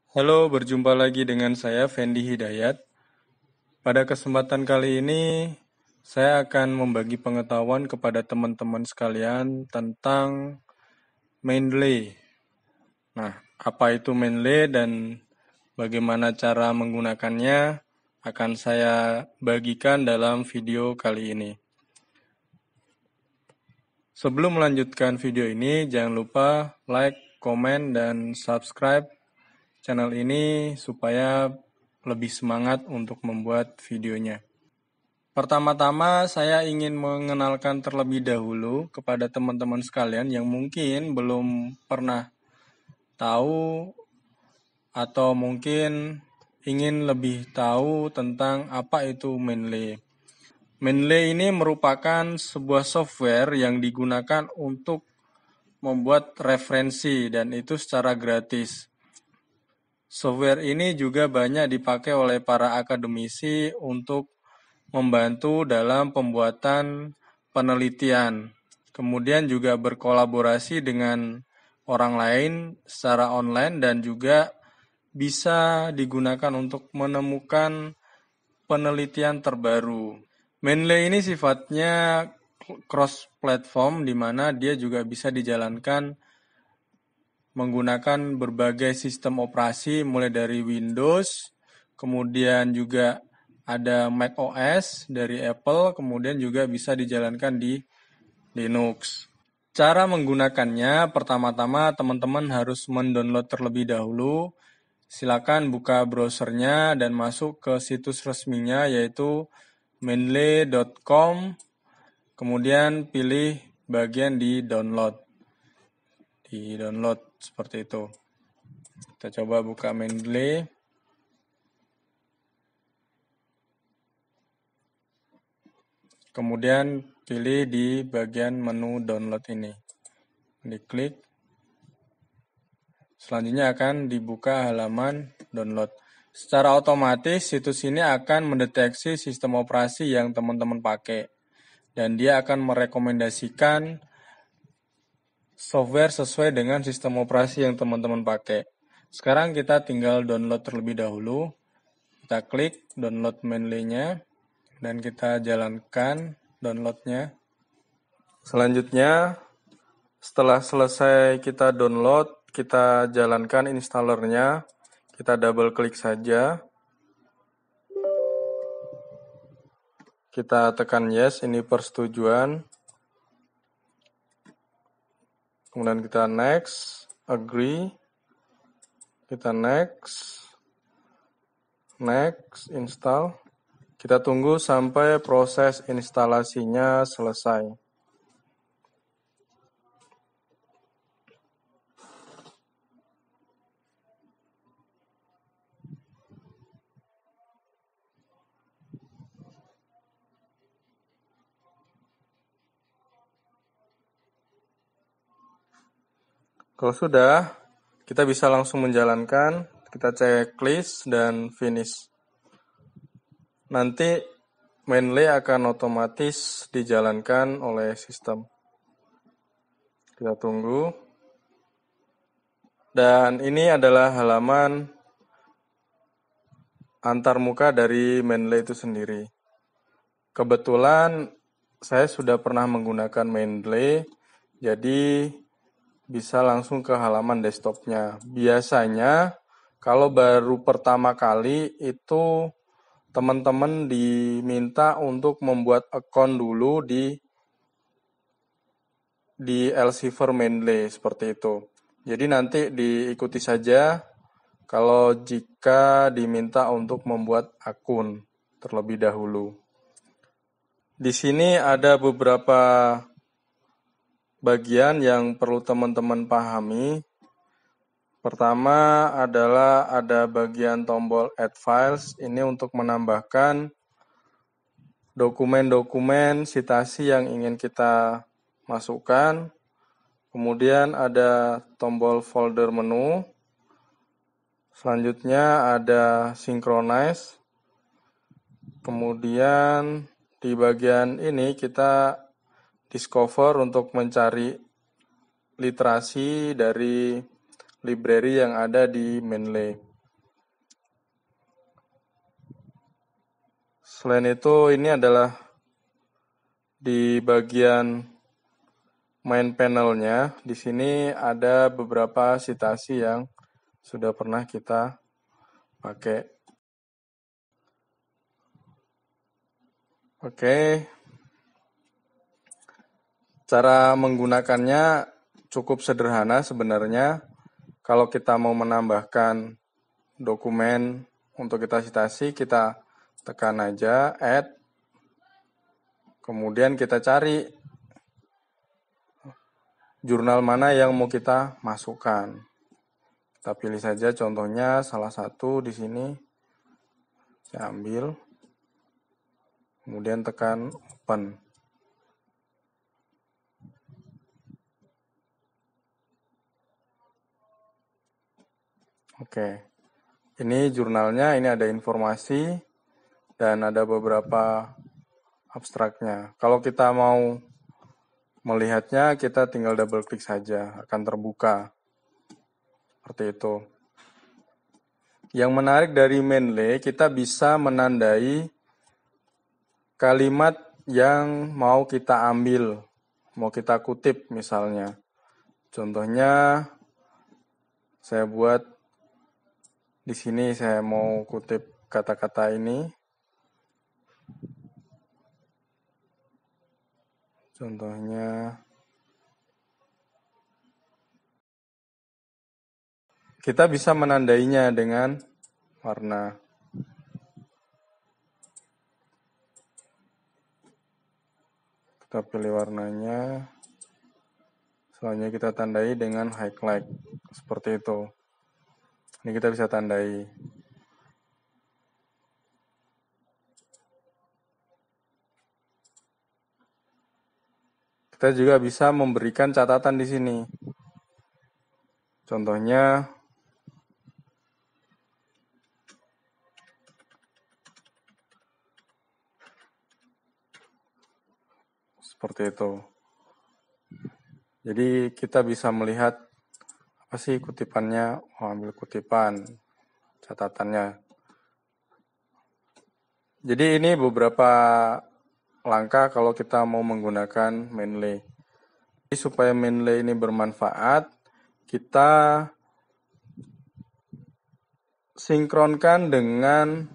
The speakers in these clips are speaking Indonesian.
Halo, berjumpa lagi dengan saya Fendi Hidayat. Pada kesempatan kali ini, saya akan membagi pengetahuan kepada teman-teman sekalian tentang Mendeley. Nah, apa itu Mendeley dan bagaimana cara menggunakannya akan saya bagikan dalam video kali ini. Sebelum melanjutkan video ini, jangan lupa like, komen, dan subscribe channel ini supaya lebih semangat untuk membuat videonya. Pertama-tama saya ingin mengenalkan terlebih dahulu kepada teman-teman sekalian yang mungkin belum pernah tahu atau mungkin ingin lebih tahu tentang apa itu Mendeley. Mendeley ini merupakan sebuah software yang digunakan untuk membuat referensi dan itu secara gratis. Software ini juga banyak dipakai oleh para akademisi untuk membantu dalam pembuatan penelitian. Kemudian juga berkolaborasi dengan orang lain secara online dan juga bisa digunakan untuk menemukan penelitian terbaru. Mendeley ini sifatnya cross-platform di mana dia juga bisa dijalankan menggunakan berbagai sistem operasi mulai dari Windows, kemudian juga ada macOS dari Apple, kemudian juga bisa dijalankan di Linux. Cara menggunakannya, pertama-tama teman-teman harus mendownload terlebih dahulu. Silakan buka browsernya dan masuk ke situs resminya yaitu mendeley.com. Kemudian pilih bagian di download. Di download seperti itu. Kita coba buka Mendeley. Kemudian pilih di bagian menu download ini. Diklik. Selanjutnya akan dibuka halaman download. Secara otomatis situs ini akan mendeteksi sistem operasi yang teman-teman pakai. Dan dia akan merekomendasikan software sesuai dengan sistem operasi yang teman-teman pakai. Sekarang kita tinggal download terlebih dahulu. Kita klik download Mendeley-nya dan kita jalankan downloadnya. Selanjutnya, setelah selesai kita download, kita jalankan installernya. Kita double klik saja. Kita tekan yes, ini persetujuan. Kemudian kita next, agree. Kita next, install. Kita tunggu sampai proses instalasinya selesai. Kalau sudah, kita bisa langsung menjalankan. Kita checklist dan finish. Nanti Mendeley akan otomatis dijalankan oleh sistem. Kita tunggu. Dan ini adalah halaman antarmuka dari Mendeley itu sendiri. Kebetulan saya sudah pernah menggunakan Mendeley, jadi bisa langsung ke halaman desktopnya. Biasanya kalau baru pertama kali itu teman-teman diminta untuk membuat account dulu di Elsevier Mendeley seperti itu. Jadi nanti diikuti saja kalau jika diminta untuk membuat akun terlebih dahulu. Di sini ada beberapa bagian yang perlu teman-teman pahami. Pertama adalah ada bagian tombol Add Files. Ini untuk menambahkan dokumen-dokumen citasi yang ingin kita masukkan. Kemudian ada tombol folder menu. Selanjutnya ada synchronize. Kemudian di bagian ini kita discover untuk mencari literasi dari library yang ada di Mendeley. Selain itu, ini adalah di bagian main panelnya. Di sini ada beberapa citasi yang sudah pernah kita pakai. Oke, cara menggunakannya cukup sederhana sebenarnya. Kalau kita mau menambahkan dokumen untuk kita citasi, kita tekan aja add, kemudian kita cari jurnal mana yang mau kita masukkan. Kita pilih saja contohnya salah satu di sini. Saya ambil, kemudian tekan open. Oke, ini jurnalnya, ini ada informasi dan ada beberapa abstraknya. Kalau kita mau melihatnya, kita tinggal double klik saja, akan terbuka. Seperti itu. Yang menarik dari Mendeley, kita bisa menandai kalimat yang mau kita ambil, mau kita kutip misalnya. Contohnya, saya buat di sini saya mau kutip kata-kata ini. Contohnya, kita bisa menandainya dengan warna. Kita pilih warnanya. Selanjutnya kita tandai dengan highlight. Seperti itu. Ini kita bisa tandai. Kita juga bisa memberikan catatan di sini. Contohnya, seperti itu. Jadi kita bisa melihat apa sih kutipannya. Ambil kutipan, catatannya. Jadi ini beberapa langkah kalau kita mau menggunakan Mendeley. Jadi supaya Mendeley ini bermanfaat, kita sinkronkan dengan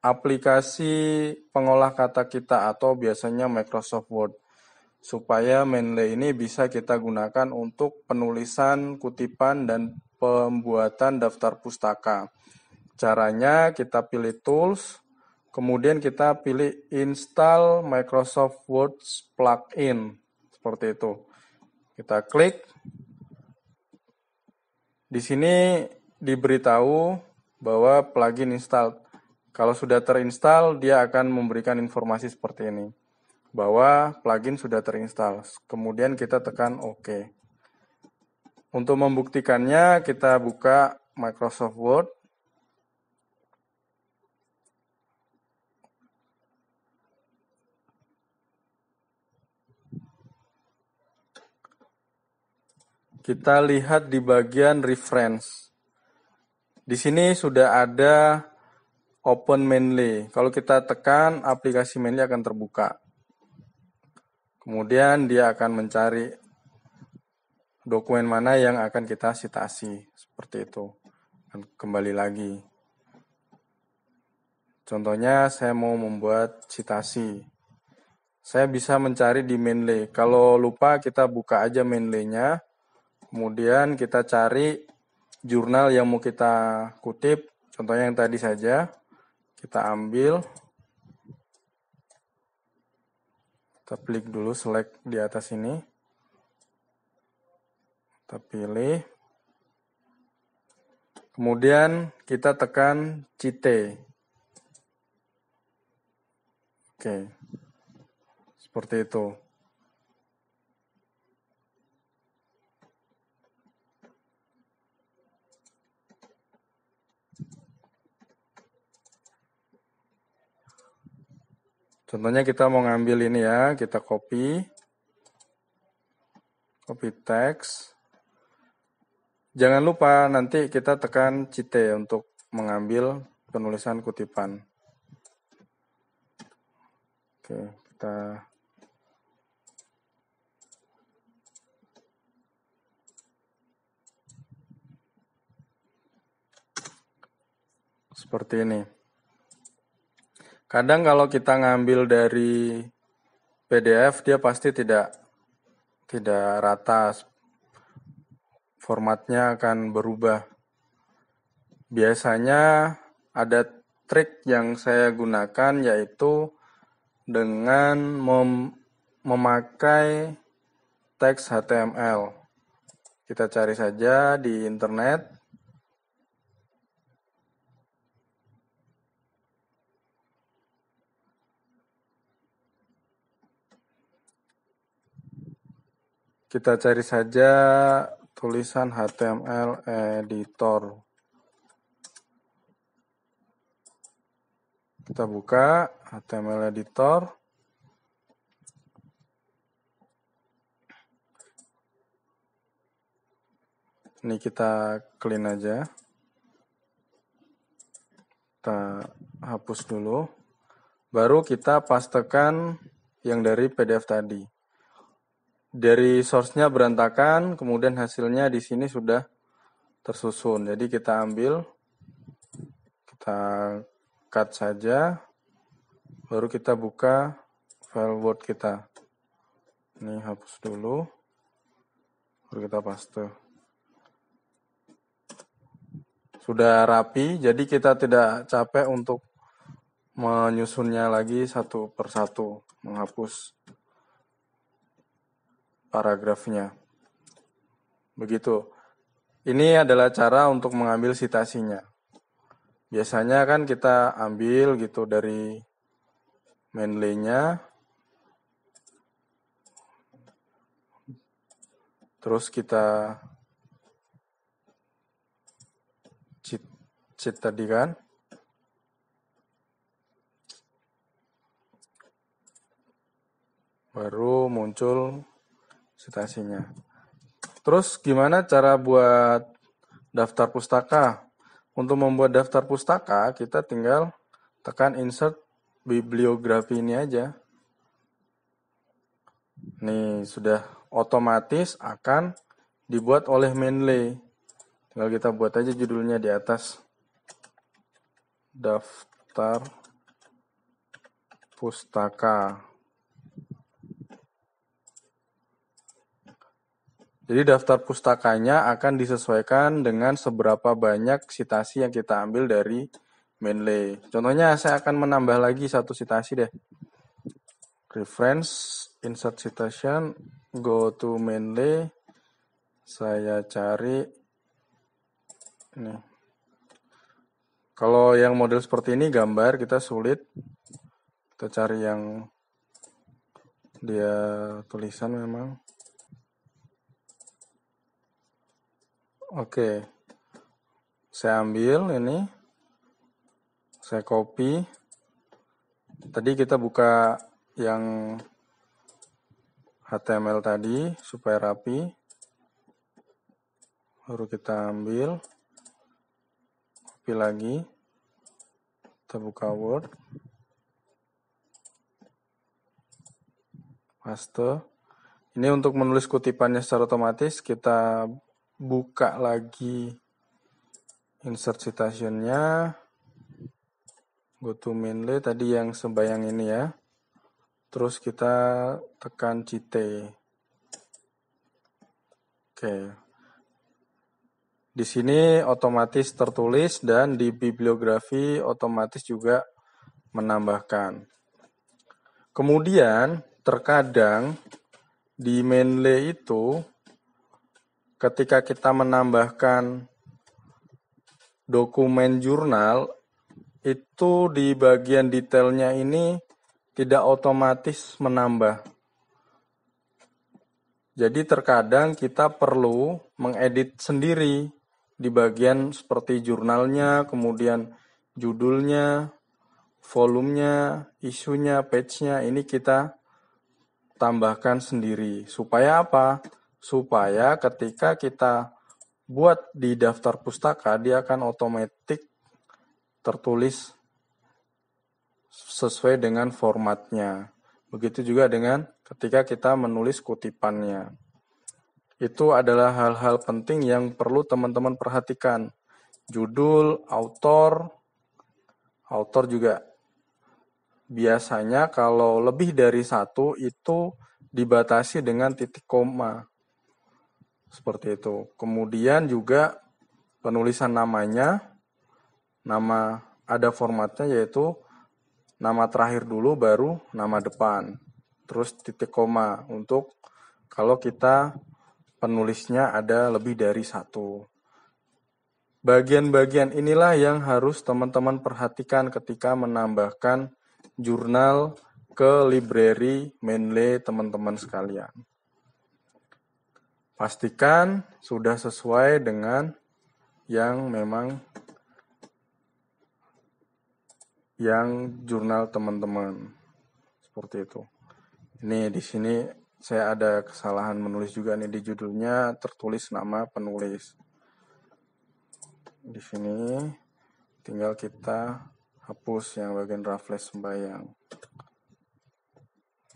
aplikasi pengolah kata kita atau biasanya Microsoft Word. Supaya Mendeley ini bisa kita gunakan untuk penulisan kutipan dan pembuatan daftar pustaka. Caranya kita pilih Tools, kemudian kita pilih Install Microsoft Word Plugin. Seperti itu. Kita klik. Di sini diberitahu bahwa plugin install. Kalau sudah terinstall, dia akan memberikan informasi seperti ini. Bahwa plugin sudah terinstall. Kemudian kita tekan OK. Untuk membuktikannya, kita buka Microsoft Word. Kita lihat di bagian reference. Di sini sudah ada Open Mendeley. Kalau kita tekan, aplikasi Mendeley akan terbuka. Kemudian dia akan mencari dokumen mana yang akan kita citasi. Seperti itu. Dan kembali lagi. Contohnya saya mau membuat citasi. Saya bisa mencari di Mendeley. Kalau lupa kita buka aja Mendeley-nya. Kemudian kita cari jurnal yang mau kita kutip. Contohnya yang tadi saja. Kita ambil. Kita klik dulu, select di atas ini. Kita pilih. Kemudian kita tekan cite. Oke. Seperti itu. Contohnya kita mau ngambil ini ya, kita copy teks. Jangan lupa nanti kita tekan cite untuk mengambil penulisan kutipan. Oke, kita seperti ini. Kadang kalau kita ngambil dari PDF, dia pasti tidak rata, formatnya akan berubah. Biasanya ada trik yang saya gunakan, yaitu dengan memakai teks HTML. Kita cari saja di internet. Kita cari saja tulisan HTML editor. Kita buka HTML editor. Ini kita clean aja. Kita hapus dulu. Baru kita pastekan yang dari PDF tadi. Dari source-nya berantakan, kemudian hasilnya di sini sudah tersusun. Jadi kita ambil, kita cut saja, baru kita buka file Word kita. Ini hapus dulu, baru kita paste. Sudah rapi, jadi kita tidak capek untuk menyusunnya lagi satu persatu, menghapus paragrafnya. Begitu. Ini adalah cara untuk mengambil citasinya. Biasanya kan kita ambil gitu dari Mendeley-nya. Terus kita cheat tadi kan. Baru muncul citasinya. Terus gimana cara buat daftar pustaka? Untuk membuat daftar pustaka, kita tinggal tekan insert bibliografi ini aja. Nih, sudah otomatis akan dibuat oleh Mendeley. Tinggal kita buat aja judulnya di atas. Daftar pustaka. Jadi daftar pustakanya akan disesuaikan dengan seberapa banyak citasi yang kita ambil dari Mendeley. Contohnya saya akan menambah lagi satu citasi deh. Reference, insert citation, go to Mendeley. Saya cari ini. Kalau yang model seperti ini gambar kita sulit. Kita cari yang dia tulisan memang. Oke, saya ambil ini, saya copy. Tadi kita buka yang HTML tadi supaya rapi. Baru kita ambil, copy lagi. Kita buka Word, paste. Ini untuk menulis kutipannya secara otomatis, kita buka lagi insert citation-nya, go to Mendeley tadi yang sembayang ini ya, terus kita tekan cite. Oke, di sini otomatis tertulis dan di bibliografi otomatis juga menambahkan. Kemudian terkadang di Mendeley itu ketika kita menambahkan dokumen jurnal, itu di bagian detailnya ini tidak otomatis menambah. Jadi terkadang kita perlu mengedit sendiri di bagian seperti jurnalnya, kemudian judulnya, volumenya, isunya, page-nya, ini kita tambahkan sendiri. Supaya apa? Supaya ketika kita buat di daftar pustaka, dia akan otomatis tertulis sesuai dengan formatnya. Begitu juga dengan ketika kita menulis kutipannya. Itu adalah hal-hal penting yang perlu teman-teman perhatikan. Judul, autor juga. Biasanya kalau lebih dari satu itu dibatasi dengan titik koma. Seperti itu. Kemudian juga penulisan namanya, nama ada formatnya yaitu nama terakhir dulu baru nama depan. Terus titik koma untuk kalau kita penulisnya ada lebih dari satu. Bagian-bagian inilah yang harus teman-teman perhatikan ketika menambahkan jurnal ke library Mendeley teman-teman sekalian. Pastikan sudah sesuai dengan yang memang yang jurnal teman-teman. Seperti itu. Ini di sini saya ada kesalahan menulis juga nih, di judulnya tertulis nama penulis. Di sini tinggal kita hapus yang bagian Raffles Sembayang.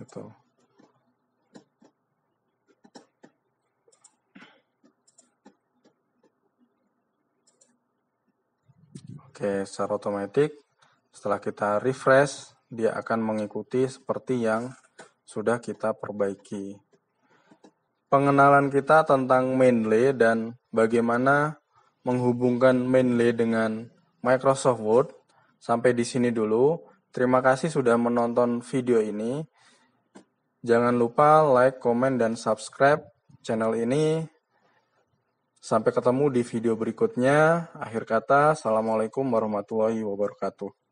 Gitu. Oke, secara otomatis setelah kita refresh, dia akan mengikuti seperti yang sudah kita perbaiki. Pengenalan kita tentang Mendeley dan bagaimana menghubungkan Mendeley dengan Microsoft Word sampai di sini dulu. Terima kasih sudah menonton video ini. Jangan lupa like, komen, dan subscribe channel ini. Sampai ketemu di video berikutnya. Akhir kata, Assalamualaikum warahmatullahi wabarakatuh.